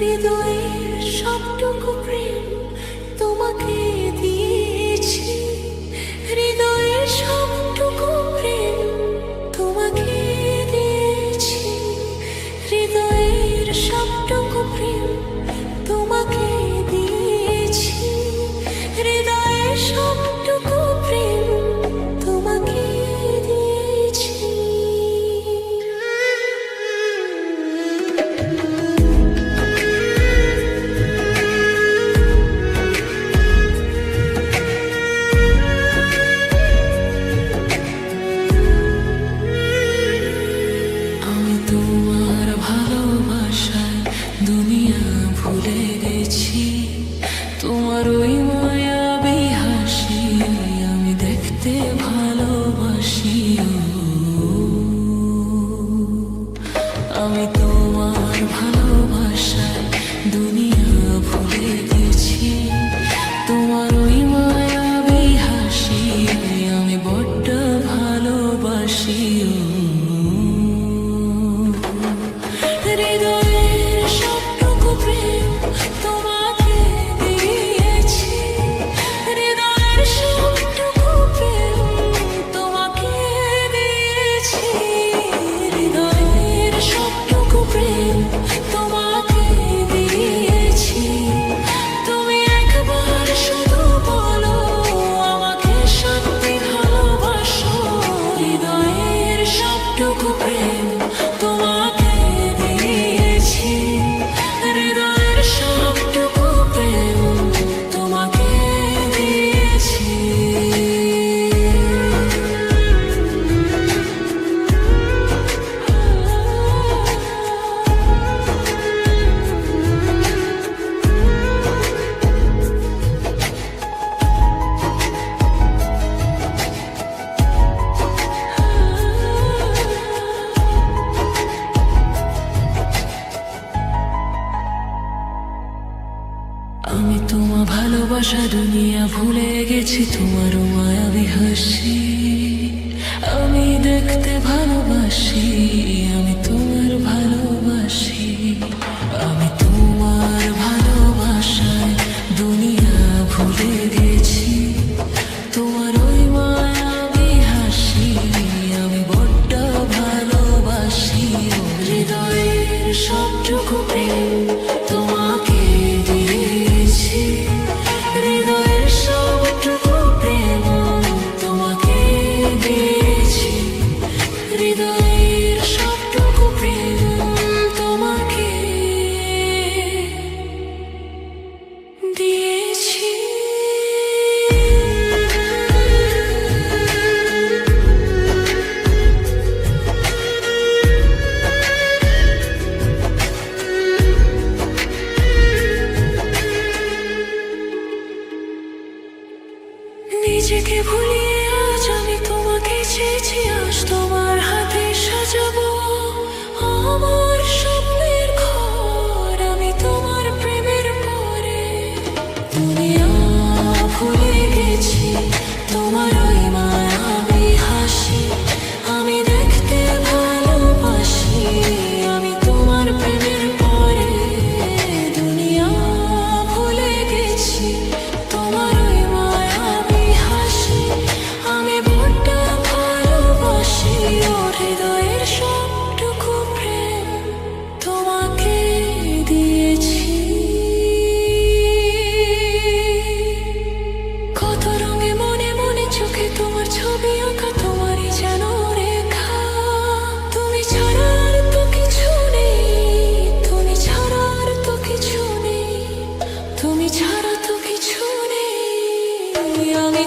হৃদয়ের সবটুকু প্রেম তোমাকে দিয়েছি, হৃদয়ের সবটুকু প্রেম তোমাকে দিয়েছি, হৃদয়ের সবটুকু প্রেম তোমাকে দিয়েছি, হৃদয়ের সবটুকু প্রেম তোমাকে দিয়েছি। তোমার ভালোবাসায় দুনিয়া ভুলে গেছি, তোমার ওই মায়াবী হাসি আমি দেখতে ভালোবাসি। আমি তোমার ভালোবাসায় দুনিয়া ভুলে গেছি, তোমার ওই মায়াবী হাসি আমি বড্ড ভালোবাসি। হৃদয়ের সবটুকু প্রেম তোমাকে দিয়েছি, হৃদয়ের সবটুকু প্রেম তোমাকে দিয়েছি, হৃদয়ের সবটুকু প্রেম তোমাকে দিয়েছি। তুমি একবার শুধু বলো আমাকে সত্যি ভালোবাসো, হৃদয়ের সবটুকু প্রেম তোমাকে দিয়েছি, হৃদয়ের সবটুকু প্রেম তোমাকে দিয়েছি। আমি তোমার ভালোবাসা দুনিয়া ভুলে গেছি, তোমার মায়াবী হাসি আমি দেখতে ভালোবাসি। আমি তোমার ভালোবাসি, আমি তোমার ভালোবাসায় দুনিয়া ভুলে গেছি, তোমার ওই মায়াবী হাসি আমি বড্ড ভালোবাসি। হৃদয়ের সবটুকু প্রেম তোমাকে দিয়েছি, হৃদয়ের সবটুকু প্রেম তোমাকে দিয়েছি, হৃদয়ের সবটুকু প্রেম তোমাকে দিয়েছি। নিজেকে ভুলিয়ে আজ আমি তোমাকে চেয়েছি, আজ তোমার হাতে সাজাবো আমার স্বপ্নের ঘর। আমি তোমার প্রেমের পরে দুনিয়া ভুলে গেছি, তোমার ওই মায়াবী হাসি আমি দেখতে ভালোবাসি। আমি তোমার প্রেমের পরে দুনিয়া ভুলে গেছি, তোমার ওই মায়াবী হাসি আমি বড্ড ভালোবাসি। হৃদয়ের সবটুকু প্রেম তোমাকে দিয়েছি। কত রঙে মনে মনে চোখে তোমার ছবি আঁকা, তোমারই যেন রেখা। তুমি ছাড়া আর তো কিছু নেই, তুমি ছাড়া আর তো কিছু নেই, তুমি ছাড়া তো কিছু নেই। আমি